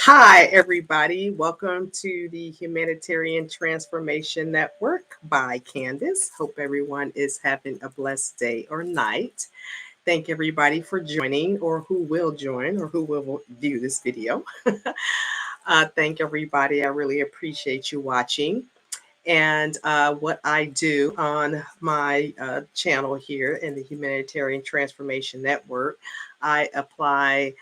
Hi, everybody. Welcome to the Humanitarian Transformation Network by Candace. Hope everyone is having a blessed day or night. Thank everybody for joining, or who will join, or who will view this video. Thank everybody. I really appreciate you watching. And what I do on my channel here in the Humanitarian Transformation Network, I apply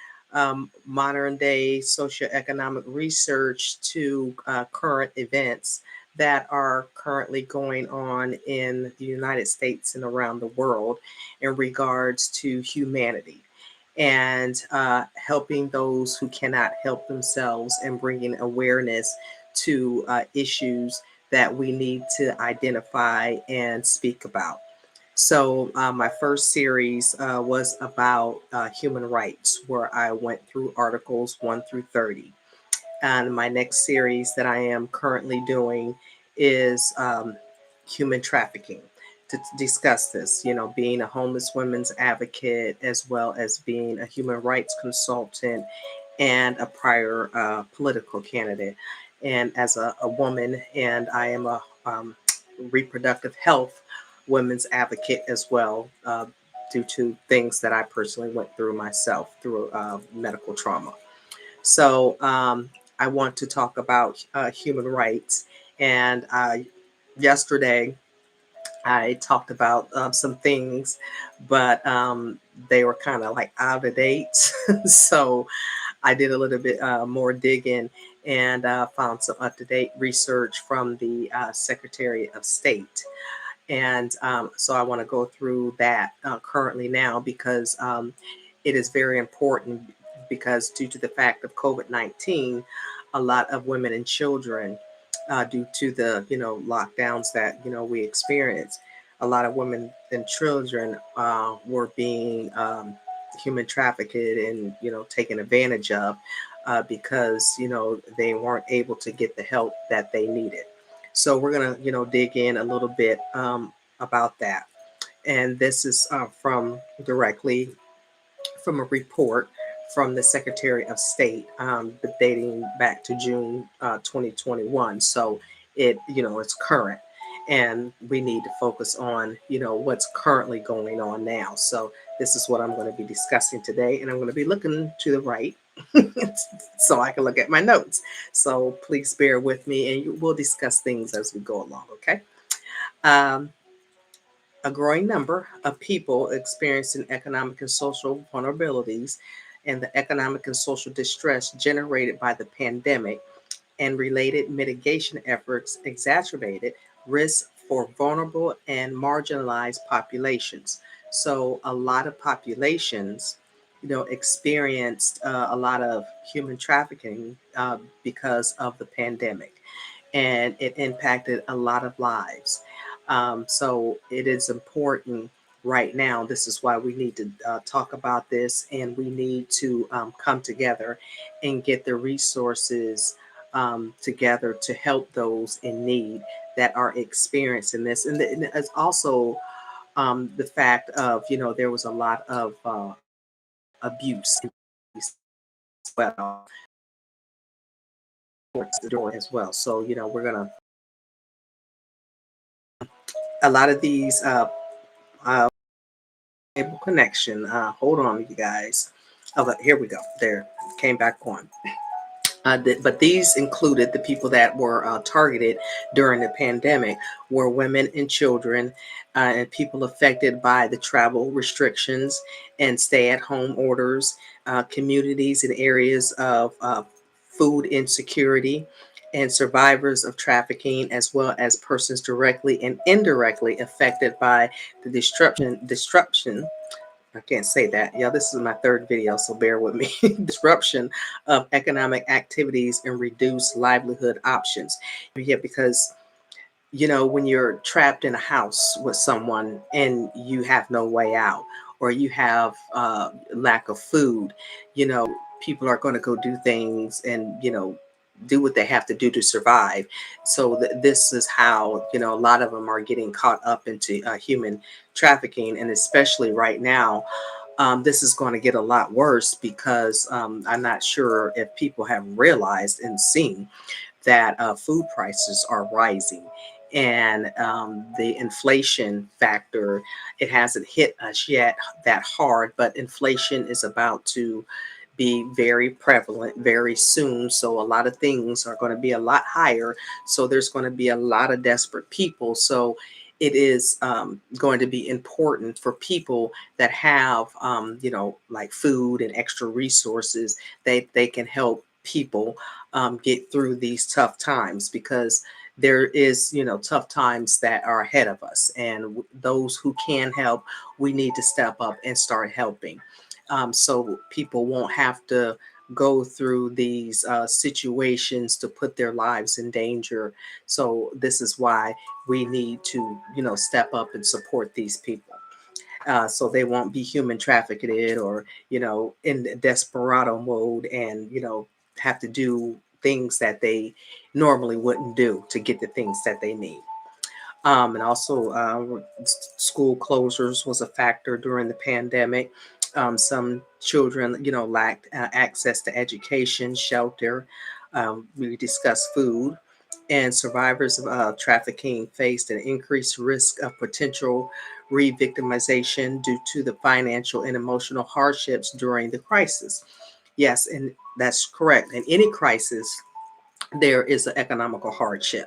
modern day socioeconomic research to current events that are currently going on in the United States and around the world in regards to humanity and helping those who cannot help themselves and bringing awareness to issues that we need to identify and speak about. So, my first series was about human rights, where I went through articles 1 through 30. And my next series that I am currently doing is human trafficking to discuss this, being a homeless women's advocate, as well as being a human rights consultant and a prior political candidate. And as a woman, and I am a reproductive health women's advocate as well, due to things that I personally went through myself through medical trauma. So I want to talk about human rights. And yesterday, I talked about some things, but they were kind of like out of date. So I did a little bit more digging and found some up to date research from the Secretary of State. And so I want to go through that currently now because it is very important, because due to the fact of COVID-19, a lot of women and children, due to the lockdowns that we experience, a lot of women and children were being human trafficked and taken advantage of because they weren't able to get the help that they needed. So we're gonna dig in a little bit about that, and this is from directly from a report from the Secretary of State, dating back to June 2021. So it's current, and we need to focus on what's currently going on now. So this is what I'm going to be discussing today, and I'm going to be looking to the right so I can look at my notes. So please bear with me, and we'll discuss things as we go along. Okay. Um, a growing number of people experiencing economic and social vulnerabilities and the economic and social distress generated by the pandemic and related mitigation efforts exacerbated risks for vulnerable and marginalized populations. So, a lot of populations, experienced a lot of human trafficking because of the pandemic, and it impacted a lot of lives. So it is important right now. This is why we need to talk about this, and we need to come together and get the resources together to help those in need that are experiencing this. And it's also the fact of, there was a lot of abuse as well, as well. So, we're going to, a lot of these uh, cable connection. Hold on, you guys. Okay, here we go. There, came back on. But these included the people that were targeted during the pandemic were women and children, and people affected by the travel restrictions and stay-at-home orders, communities in areas of food insecurity, and survivors of trafficking, as well as persons directly and indirectly affected by the disruption. I can't say that. Yeah, this is my third video, so bear with me. Disruption of economic activities and reduced livelihood options. Yeah, because when you're trapped in a house with someone and you have no way out, or you have lack of food, people are going to go do things and do what they have to do to survive. So this is how a lot of them are getting caught up into human trafficking, and especially right now, This is going to get a lot worse because I'm not sure if people have realized and seen that food prices are rising. And the inflation factor, it hasn't hit us yet that hard, but inflation is about to be very prevalent very soon. So a lot of things are going to be a lot higher. So there's going to be a lot of desperate people. So it is going to be important for people that have, like food and extra resources, they can help people get through these tough times, because there is, tough times that are ahead of us. And those who can help, we need to step up and start helping, so people won't have to go through these situations to put their lives in danger. So this is why we need to, step up and support these people, so they won't be human trafficked, or, in desperado mode, and, have to do things that they normally wouldn't do to get the things that they need. And also, school closures was a factor during the pandemic. Some children, lacked access to education, shelter. We discussed food, and survivors of trafficking faced an increased risk of potential re-victimization due to the financial and emotional hardships during the crisis. Yes, and that's correct. In any crisis, there is an economical hardship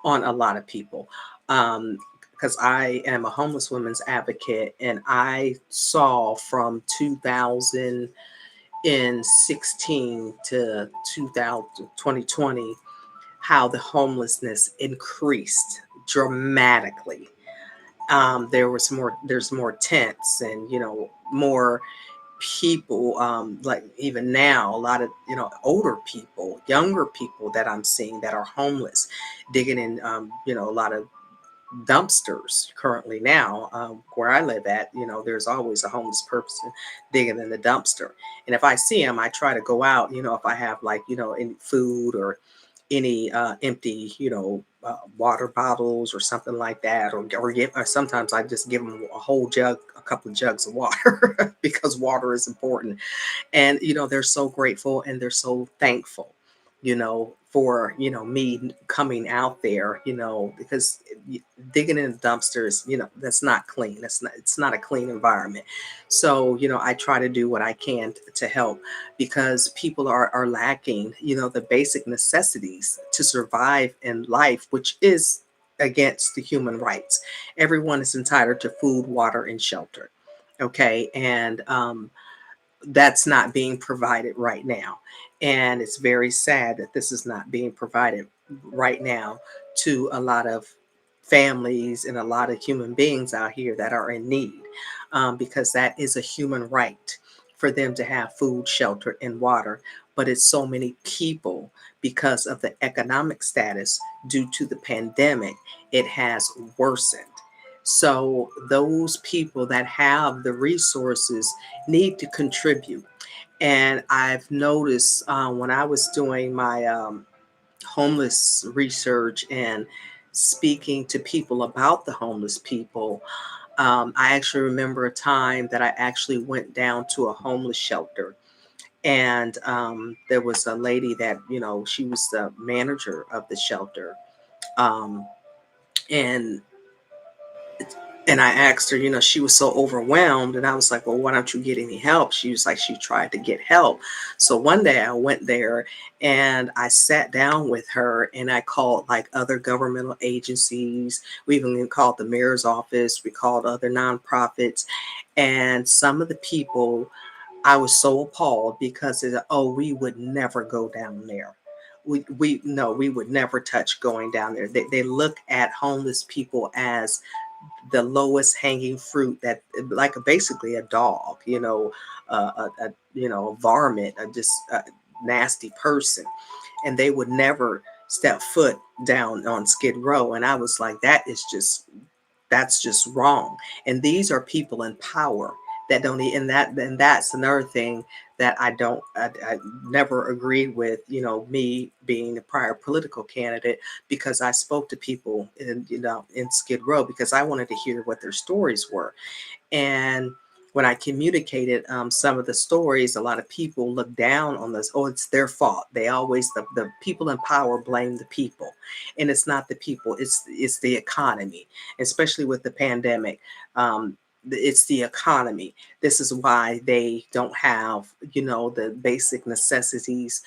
on a lot of people. Because I am a homeless women's advocate, and I saw from 2016 to 2020 how the homelessness increased dramatically. There's more tents, and, more people, like even now, a lot of, older people, younger people that I'm seeing that are homeless, digging in, a lot of dumpsters currently now, where I live at. There's always a homeless person digging in the dumpster, and if I see them, I try to go out, if I have, like, any food or any empty, water bottles or something like that, or sometimes I just give them a whole jug, a couple of jugs of water, because water is important. And, they're so grateful and they're so thankful, for, me coming out there, because digging in dumpsters, that's not clean. It's not a clean environment. So, I try to do what I can to help, because people are lacking, the basic necessities to survive in life, which is against the human rights. Everyone is entitled to food, water, and shelter. Okay. And that's not being provided right now. And it's very sad that this is not being provided right now to a lot of families and a lot of human beings out here that are in need, because that is a human right for them to have food, shelter, and water. But it's so many people, because of the economic status due to the pandemic, it has worsened. So those people that have the resources need to contribute. And I've noticed, when I was doing my homeless research and speaking to people about the homeless people, I actually remember a time that I actually went down to a homeless shelter. And there was a lady that, she was the manager of the shelter. Um, and And I asked her, she was so overwhelmed. And I was like, well, why don't you get any help? She was like, she tried to get help. So one day I went there and I sat down with her, and I called like other governmental agencies. We even called the mayor's office. We called other nonprofits. And some of the people, I was so appalled, because they said, oh, we would never go down there. We no, we would never touch going down there. They look at homeless people as the lowest hanging fruit, that like basically a dog, a varmint, just a nasty person, and they would never step foot down on Skid Row. And I was like, that's just wrong. And these are people in power that don't and that's another thing that I never agreed with, me being a prior political candidate, because I spoke to people in Skid Row, because I wanted to hear what their stories were. And when I communicated some of the stories, a lot of people look down on this. Oh, it's their fault. They always, the people in power blame the people, and it's not the people. It's the economy, especially with the pandemic. It's the economy. This is why they don't have, the basic necessities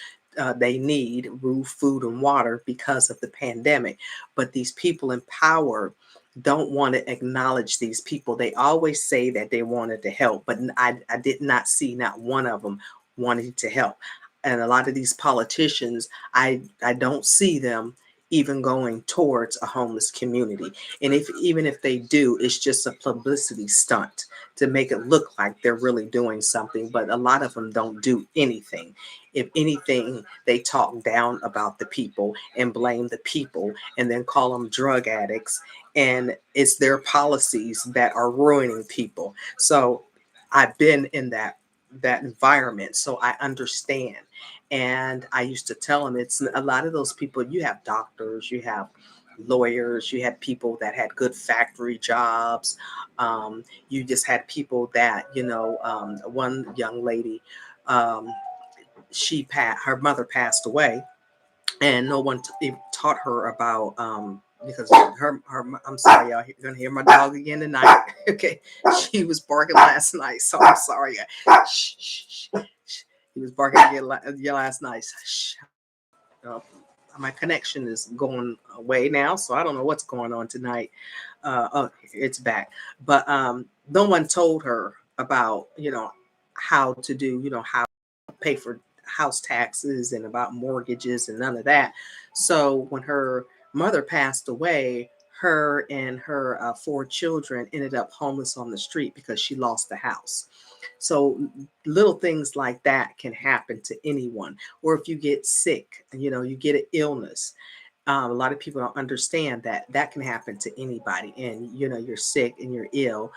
they need: roof, food, and water, because of the pandemic. But these people in power don't want to acknowledge these people. They always say that they wanted to help, but I did not see not one of them wanting to help. And a lot of these politicians, I don't see them even going towards a homeless community. And even if they do, it's just a publicity stunt to make it look like they're really doing something. But a lot of them don't do anything. If anything, they talk down about the people and blame the people, and then call them drug addicts, and it's their policies that are ruining people. So I've been in that environment, so I understand. And I used to tell them, it's a lot of those people. You have doctors, you have lawyers, you had people that had good factory jobs. You just had people that, one young lady, um, her mother passed away, and no one taught her about, because I'm sorry, y'all, you're gonna hear my dog again tonight. Okay, she was barking last night, so I'm sorry. Shh, shh, shh, shh. He was barking again last night. Shh. Uh, my connection is going away now, so I don't know what's going on tonight. Oh, it's back. But no one told her about, how to do, how pay for house taxes and about mortgages and none of that. So when her mother passed away, her and her four children ended up homeless on the street because she lost the house. So little things like that can happen to anyone. Or if you get sick, you get an illness. A lot of people don't understand that that can happen to anybody. And you're sick and you're ill.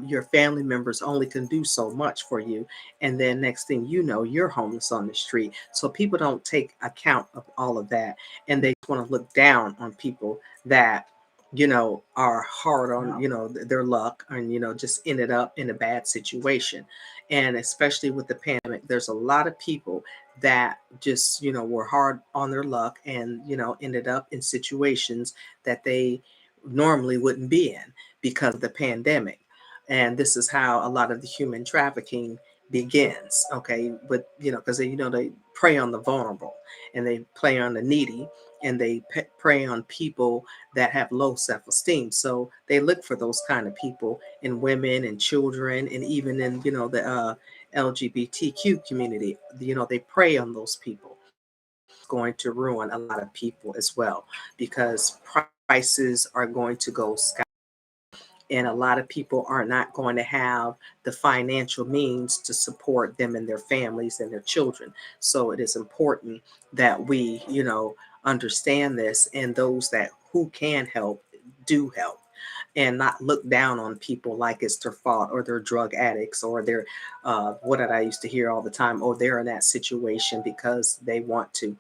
Your family members only can do so much for you, and then next thing you know, you're homeless on the street. So people don't take account of all of that, and they want to look down on people that are hard on their luck, and just ended up in a bad situation. And especially with the pandemic, there's a lot of people that just were hard on their luck, and ended up in situations that they normally wouldn't be in because of the pandemic. And this is how a lot of the human trafficking begins. Okay, but because they prey on the vulnerable, and they prey on the needy, and they prey on people that have low self-esteem. So they look for those kind of people in women and children, and even in the LGBTQ community. They prey on those people. It's going to ruin a lot of people as well, because prices are going to go sky, and a lot of people are not going to have the financial means to support them and their families and their children. So it is important that we, understand this, and those that who can help do help, and not look down on people like it's their fault, or they're drug addicts, or they're what did I used to hear all the time? Oh, they're in that situation because they want to.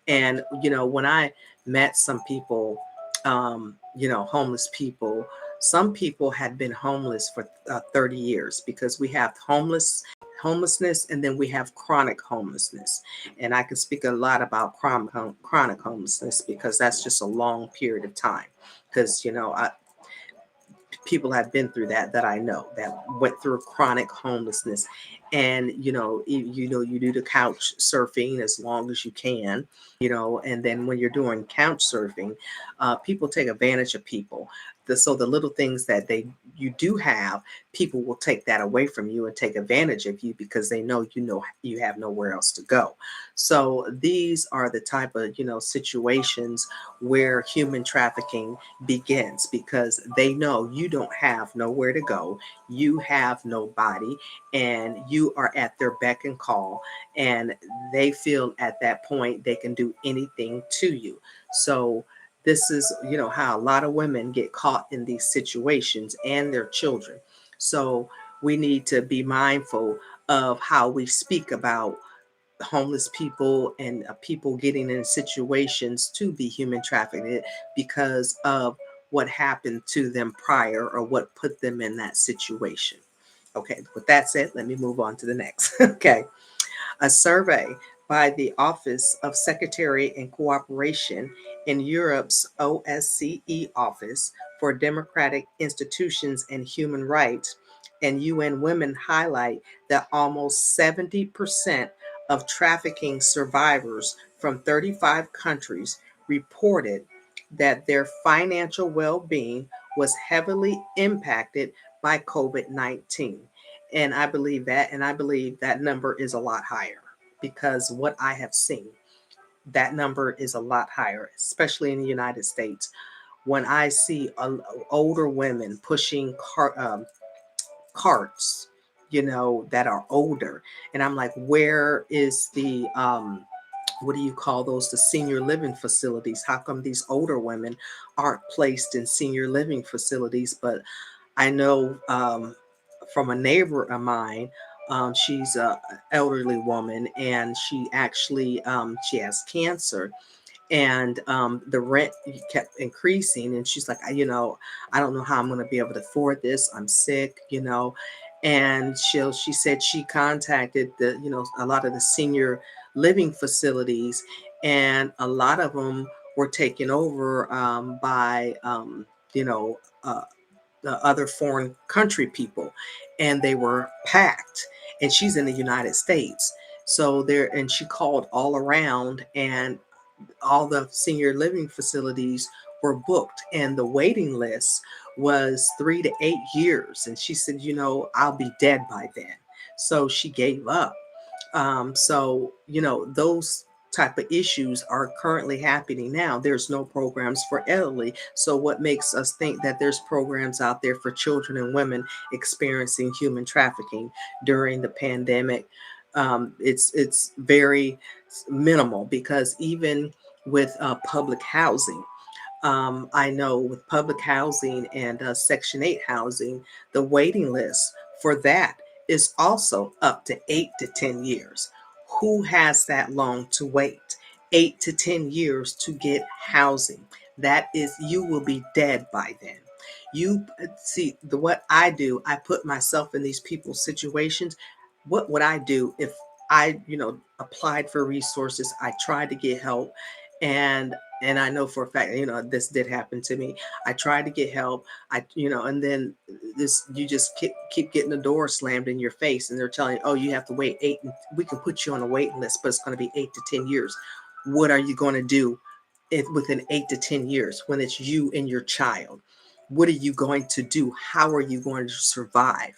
And when I met some people, homeless people, some people had been homeless for 30 years, because we have homelessness, and then we have chronic homelessness. And I can speak a lot about chronic homelessness, because that's just a long period of time. Because people have been through that I know, that went through chronic homelessness. And you do the couch surfing as long as you can, and then when you're doing couch surfing, people take advantage of people. So the little things that you do have, people will take that away from you and take advantage of you, because they know you have nowhere else to go. So these are the type of situations where human trafficking begins, because they know you don't have nowhere to go, you have nobody, and you are at their beck and call, and they feel at that point they can do anything to you. So this is how a lot of women get caught in these situations, and their children. So we need to be mindful of how we speak about homeless people, and people getting in situations to be human trafficked, because of what happened to them prior, or what put them in that situation. Okay, with that said, let me move on to the next. Okay. A survey by the Office of Secretary and Cooperation in Europe's OSCE Office for Democratic Institutions and Human Rights and UN Women highlight that almost 70% of trafficking survivors from 35 countries reported that their financial well being was heavily impacted by COVID 19. And I believe that, and I believe that number is a lot higher because what I have seen, that number is a lot higher, especially in the United States. When I see older women pushing carts, that are older, and I'm like, where is the what do you call those, the senior living facilities? How come these older women aren't placed in senior living facilities? But I know from a neighbor of mine, she's a elderly woman, and she actually she has cancer, and the rent kept increasing, and she's like, I don't know how I'm going to be able to afford this. I'm sick, and she said she contacted the a lot of the senior living facilities, and a lot of them were taken over by you know. The other foreign country people, and they were packed, and she's in the United States, so there, and she called all around, and all the senior living facilities were booked, and the waiting list was 3 to 8 years, and she said, I'll be dead by then. So she gave up. So, those type of issues are currently happening now. There's no programs for elderly. So what makes us think that there's programs out there for children and women experiencing human trafficking during the pandemic? It's very minimal, because even with public housing, I know with public housing and Section 8 housing, the waiting list for that is also up to 8 to 10 years. Who has that long to wait? 8 to 10 years to get housing. That is, you will be dead by then. You see, what I do, I put myself in these people's situations. What would I do if I, applied for resources? I tried to get help, and I know for a fact, this did happen to me. I tried to get help. And then you just keep getting the door slammed in your face, and they're telling you, oh, you have to wait we can put you on a waiting list, but it's going to be 8 to 10 years. What are you going to do within 8 to 10 years when it's you and your child? What are you going to do? How are you going to survive?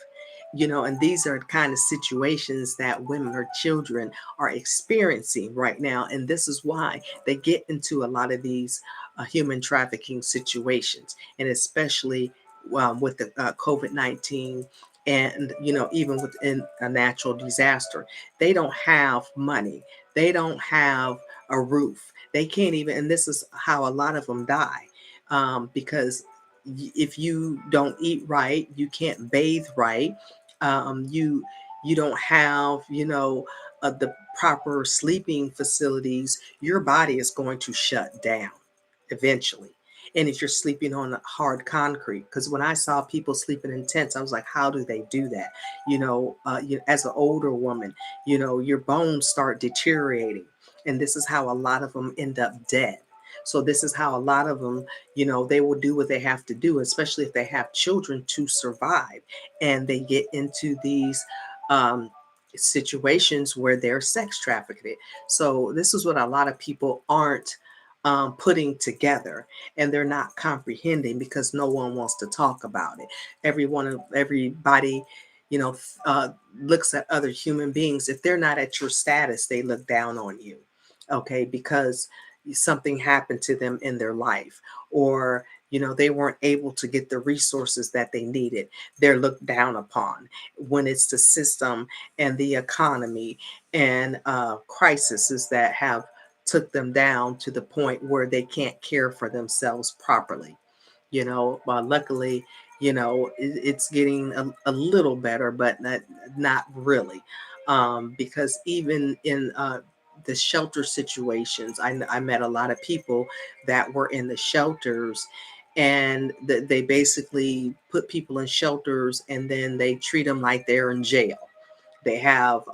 And these are kind of situations that women or children are experiencing right now. And this is why they get into a lot of these human trafficking situations, and especially with the COVID-19, and, even within a natural disaster, they don't have money. They don't have a roof. They can't even, and this is how a lot of them die, because if you don't eat right, you can't bathe right, you don't have, the proper sleeping facilities, your body is going to shut down eventually. And if you're sleeping on hard concrete, because when I saw people sleeping in tents, I was like, how do they do that? As an older woman, your bones start deteriorating, and this is how a lot of them end up dead. So this is how a lot of them, they will do what they have to do, especially if they have children, to survive, and they get into these um, situations where they're sex trafficked. So this is what a lot of people aren't putting together, and they're not comprehending, because no one wants to talk about it. Everybody, you know, looks at other human beings. If they're not at your status, they look down on you. Okay, because something happened to them in their life, or they weren't able to get the resources that they needed. They're looked down upon. When it's the system and the economy and crises that have took them down to the point where they can't care for themselves properly. Luckily, it's getting a little better, but not really. Because even in the shelter situations, I met a lot of people that were in the shelters, and they basically put people in shelters, and then they treat them like they're in jail. They have,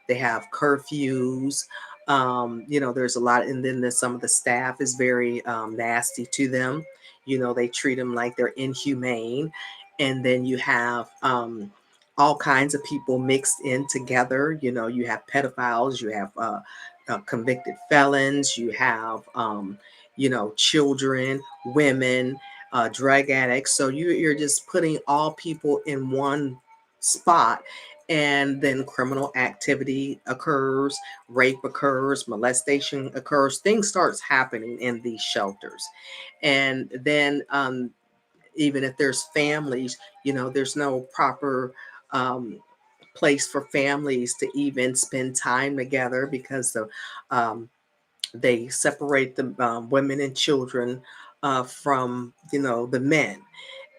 they have curfews. There's a lot, and then there's some of the staff is very nasty to them. They treat them like they're inhumane, and then you have all kinds of people mixed in together. You have pedophiles, you have convicted felons, you have children, women, drug addicts. So you're just putting all people in one spot, and then criminal activity occurs, rape occurs, molestation occurs, things starts happening in these shelters. And then even if there's families, there's no proper um, place for families to even spend time together, because um, they separate the women and children from the men,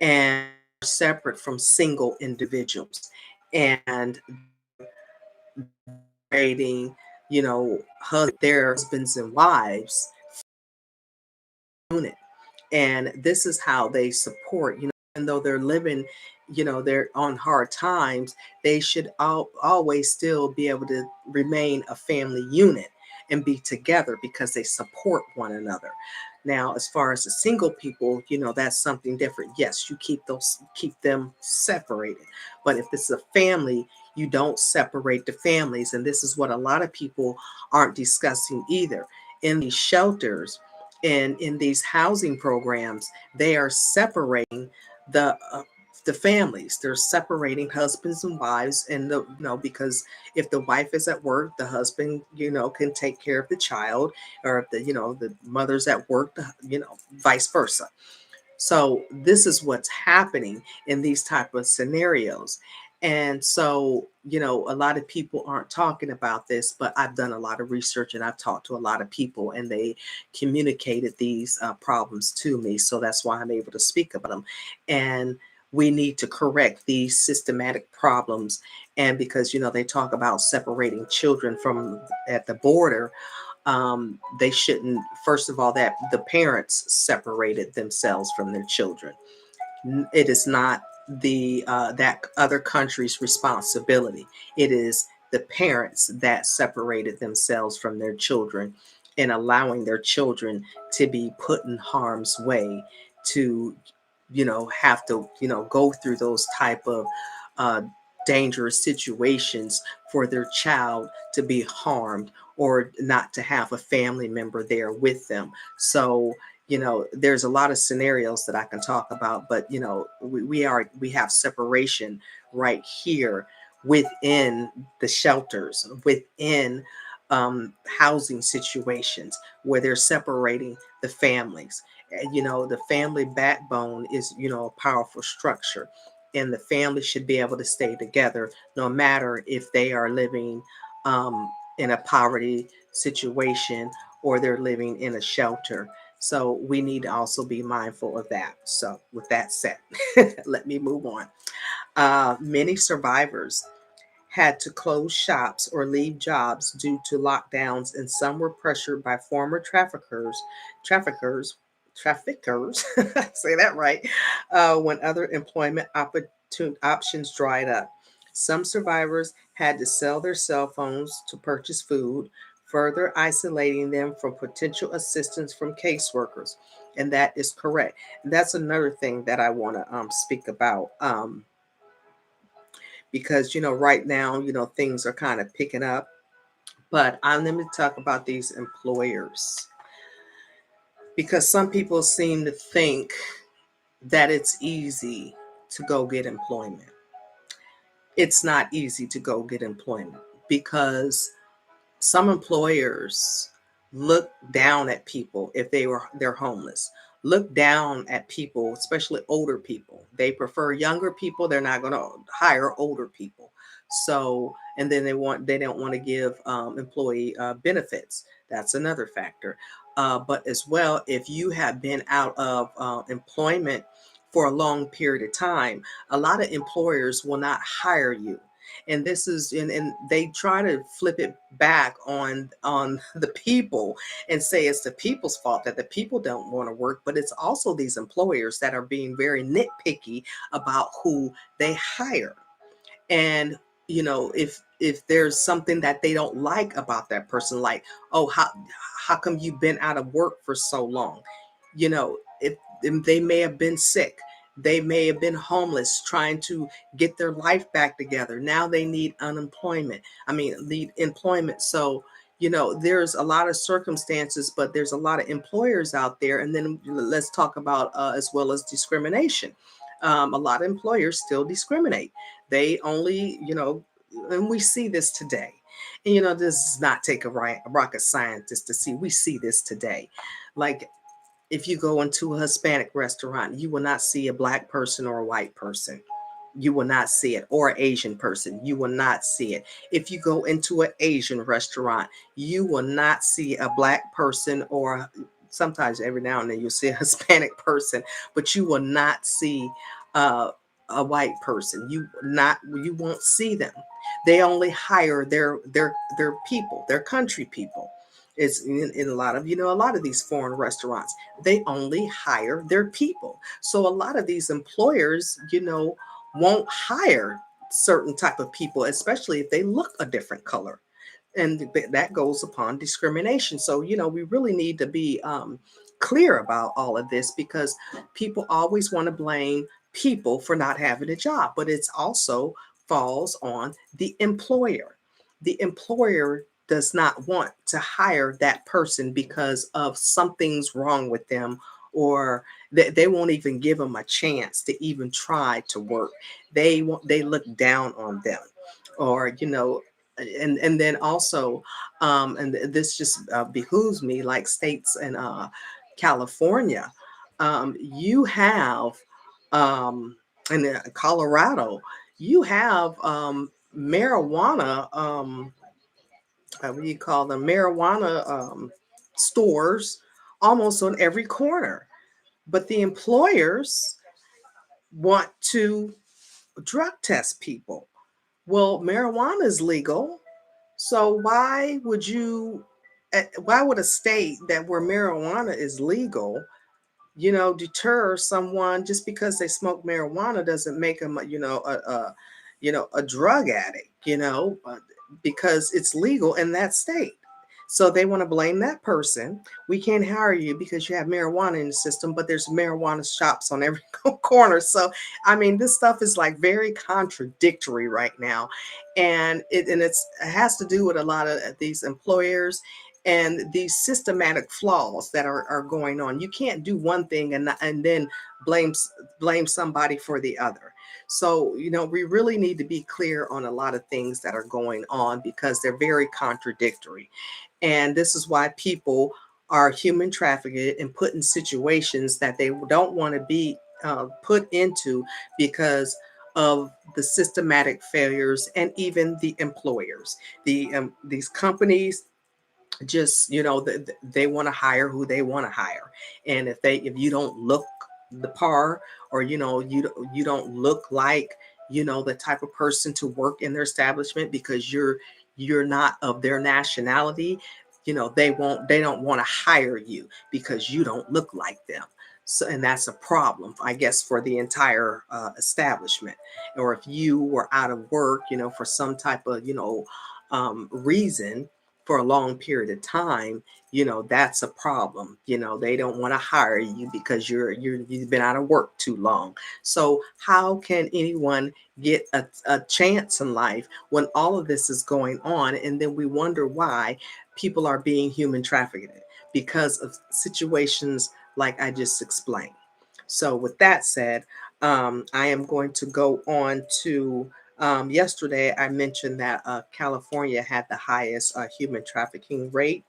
and separate from single individuals, and rating, their husbands and wives unit. And this is how they support, even though they're living, they're on hard times, they should always still be able to remain a family unit and be together, because they support one another. Now, as far as the single people, that's something different. Yes, you keep them separated. But if it's a family, you don't separate the families. And this is what a lot of people aren't discussing either. In these shelters and in these housing programs, they are separating the families. They're separating husbands and wives, and because if the wife is at work, the husband can take care of the child, or if the mother's at work, vice versa. So this is what's happening in these type of scenarios. And so, a lot of people aren't talking about this, but I've done a lot of research, and I've talked to a lot of people, and they communicated these problems to me. So that's why I'm able to speak about them. And we need to correct these systematic problems. And because, they talk about separating children from at the border, they shouldn't, first of all, that the parents separated themselves from their children. It is not the that other country's responsibility. It is the parents that separated themselves from their children, and allowing their children to be put in harm's way, to have to go through those type of uh, dangerous situations, for their child to be harmed, or not to have a family member there with them. So there's a lot of scenarios that I can talk about, but we have separation right here within the shelters, within housing situations, where they're separating the families. The family backbone is a powerful structure, and the family should be able to stay together, no matter if they are living in a poverty situation, or they're living in a shelter. So we need to also be mindful of that. So with that said, let me move on. Many survivors had to close shops or leave jobs due to lockdowns, and some were pressured by former traffickers, say that right, when other employment options dried up. Some survivors had to sell their cell phones to purchase food, further isolating them from potential assistance from caseworkers. And that is correct. And that's another thing that I want to speak about. Because right now things are kind of picking up, but I'm going to talk about these employers, because some people seem to think that it's easy to go get employment. It's not easy to go get employment, because some employers look down at people if they're homeless. Look down at people, especially older people. They prefer younger people. They're not going to hire older people. So, and then they don't want to give employee benefits. That's another factor. But as well, if you have been out of employment for a long period of time, a lot of employers will not hire you. And this is and they try to flip it back on the people and say it's the people's fault that the people don't want to work, but it's also these employers that are being very nitpicky about who they hire. And if there's something that they don't like about that person, like, oh, how come you've been out of work for so long? If they may have been sick, they may have been homeless trying to get their life back together. Now they need need employment. So there's a lot of circumstances, but there's a lot of employers out there. And then let's talk about as well as discrimination. A lot of employers still discriminate. They only, and we see this today. And this does not take a rocket scientist to see. We see this today. Like, if you go into a Hispanic restaurant, you will not see a black person or a white person. You will not see it. Or an Asian person. You will not see it. If you go into an Asian restaurant, you will not see a black person, or sometimes every now and then you'll see a Hispanic person, but you will not see uh, a white person. You won't see them. They only hire their people, their country people. It's in a lot of a lot of these foreign restaurants, they only hire their people. So a lot of these employers won't hire certain type of people, especially if they look a different color, and that goes upon discrimination. So we really need to be clear about all of this, because people always want to blame people for not having a job, but it's also falls on the employer. The employer does not want to hire that person because of something's wrong with them, or they won't even give them a chance to even try to work. They look down on them, or and then also and this just behooves me, like states in California, you have in Colorado, you have marijuana, what do you call them, marijuana stores almost on every corner, but the employers want to drug test people. Well, marijuana is legal. So why would a state that where marijuana is legal, deter someone just because they smoke marijuana? Doesn't make them, a drug addict, because it's legal in that state. So they want to blame that person. We can't hire you because you have marijuana in the system, but there's marijuana shops on every corner. So, this stuff is like very contradictory right now. And it has to do with a lot of these employers and these systematic flaws that are going on. You can't do one thing and then blame blame somebody for the other. So, we really need to be clear on a lot of things that are going on, because they're very contradictory. And this is why people are human trafficked and put in situations that they don't want to be put into, because of the systematic failures, and even the employers. These companies just they want to hire who they want to hire, and if you don't look the par, or you don't look like the type of person to work in their establishment, because you're not of their nationality, they don't want to hire you because you don't look like them. So, and that's a problem, I guess, for the entire establishment. Or if you were out of work for some type of reason for a long period of time, that's a problem. They don't want to hire you because you've been out of work too long. So how can anyone get a chance in life when all of this is going on? And then we wonder why people are being human trafficked, because of situations like I just explained. So with that said, I am going to go on to yesterday, I mentioned that California had the highest human trafficking rate,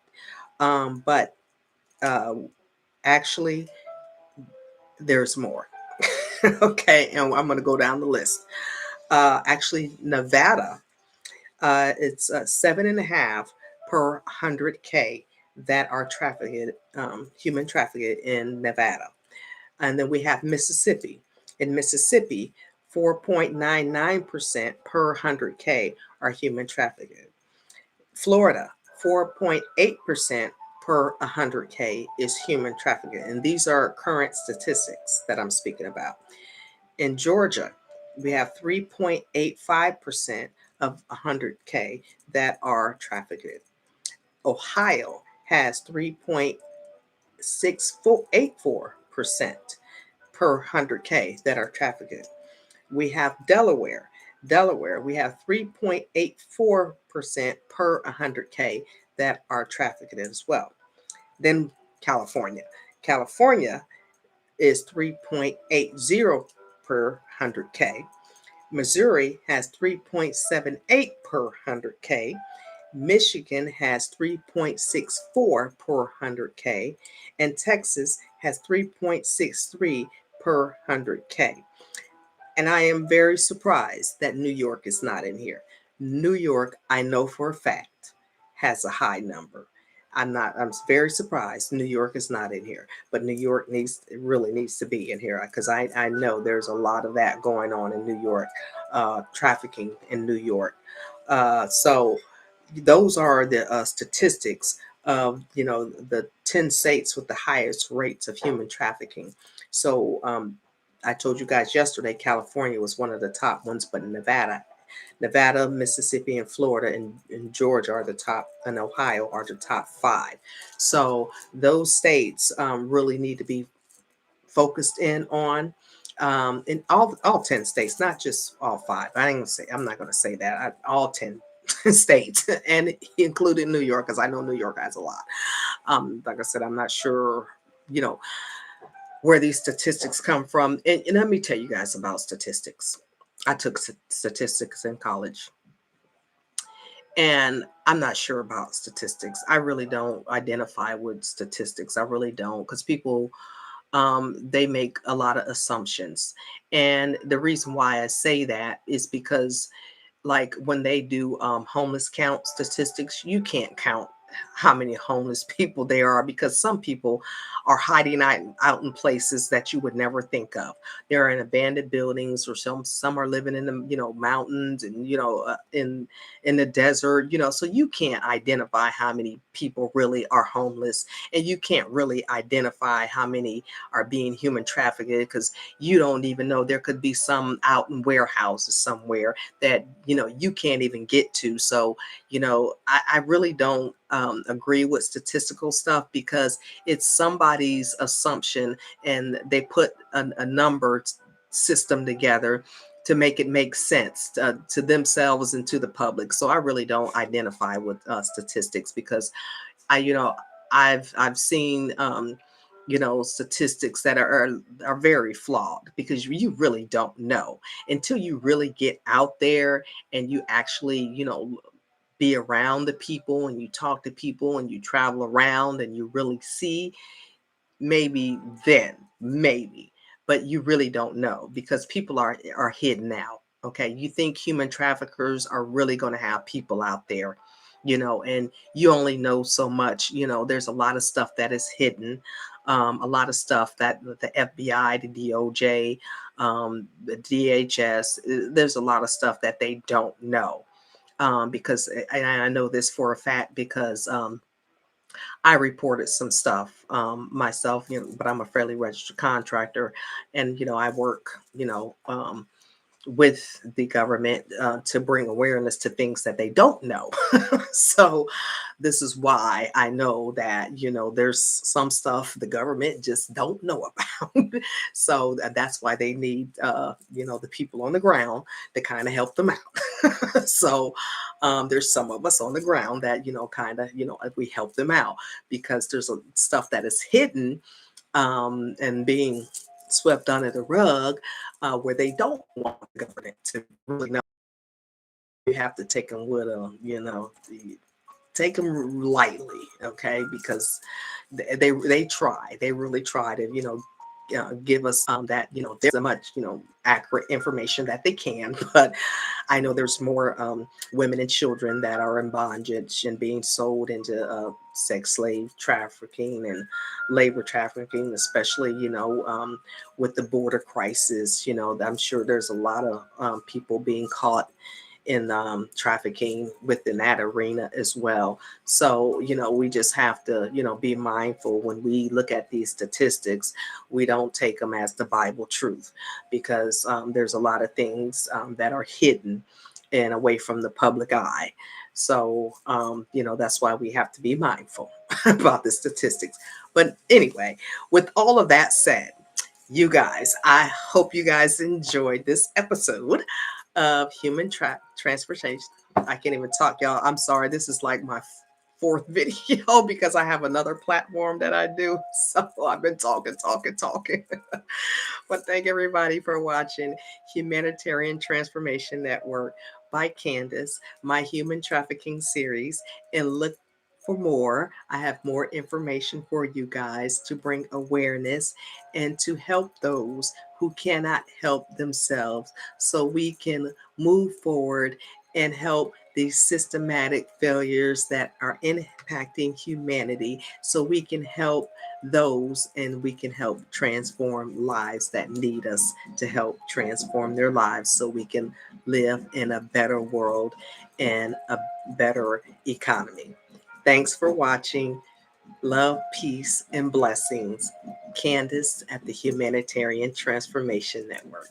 but uh, actually, there's more. Okay, and I'm going to go down the list. Actually, Nevada, it's 7.5 per 100K that are trafficked, human trafficked in Nevada. And then we have Mississippi. In Mississippi, 4.99% per 100K are human trafficking. Florida, 4.8% per 100K is human trafficking. And these are current statistics that I'm speaking about. In Georgia, we have 3.85% of 100K that are trafficked. Ohio has 3.6484% per 100K that are trafficked. We have Delaware. Delaware, we have 3.84% per 100K that are trafficked as well. Then California. California is 3.80 per 100K. Missouri has 3.78 per 100K. Michigan has 3.64 per 100K. And Texas has 3.63 per 100K. And I am very surprised that New York is not in here. New York, I know for a fact, has a high number. I'm very surprised New York is not in here. But New York really needs to be in here because I know there's a lot of that going on in New York, trafficking in New York. So those are the statistics of the 10 states with the highest rates of human trafficking. So I told you guys yesterday, California was one of the top ones, but Nevada, Mississippi, and Florida and Georgia are the top, and Ohio are the top 5. So those states really need to be focused in on in all 10 states, not just all 5. I'm not going to say that. All 10 states, and including New York, because I know New York has a lot. Like I said, I'm not sure, where these statistics come from. And let me tell you guys about statistics. I took statistics in college, and I'm not sure about statistics. I really don't identify with statistics. I really don't, because people they make a lot of assumptions. And the reason why I say that is because, like, when they do homeless count statistics, you can't count how many homeless people there are, because some people are hiding out in places that you would never think of. They're in abandoned buildings, or some are living in the mountains, and in the desert. So you can't identify how many people really are homeless, and you can't really identify how many are being human trafficked, because you don't even know. There could be some out in warehouses somewhere that you can't even get to. So I really don't agree with statistical stuff, because it's somebody's assumption, and they put a number system together to make it make sense to themselves and to the public. So I really don't identify with statistics, because I've seen statistics that are very flawed, because you really don't know until you really get out there and you actually be around the people, and you talk to people, and you travel around, and you really see. Maybe then, maybe, but you really don't know, because people are hidden out. Okay, you think human traffickers are really going to have people out there, and you only know so much. There's a lot of stuff that is hidden, a lot of stuff that the FBI, the DOJ, the DHS, there's a lot of stuff that they don't know, because I know this for a fact, because I reported some stuff myself, but I'm a fairly registered contractor, and I work, with the government to bring awareness to things that they don't know. So this is why I know that there's some stuff the government just don't know about. So that's why they need the people on the ground to kind of help them out. So there's some of us on the ground that kind of we help them out, because there's stuff that is hidden and being swept under the rug, where they don't want the government to really know. You have to take them with take them lightly, okay? Because they really try to give us that, there's so much, accurate information that they can. But I know there's more women and children that are in bondage and being sold into sex slave trafficking and labor trafficking, especially, with the border crisis. I'm sure there's a lot of people being caught in trafficking within that arena as well. So, we just have to, be mindful when we look at these statistics. We don't take them as the Bible truth, because there's a lot of things that are hidden and away from the public eye. So, that's why we have to be mindful about the statistics. But anyway, with all of that said, you guys, I hope you guys enjoyed this episode of Transportation. I can't even talk, y'all. I'm sorry. This is like my fourth video because I have another platform that I do. So I've been talking. But thank everybody for watching Humanitarian Transformation Network by Candace, my human trafficking series. And look for more. I have more information for you guys to bring awareness and to help those who cannot help themselves, so we can move forward and help these systematic failures that are impacting humanity, so we can help those and we can help transform lives that need us to help transform their lives, so we can live in a better world and a better economy. Thanks for watching. Love, peace, and blessings. Candace at the Humanitarian Transformation Network.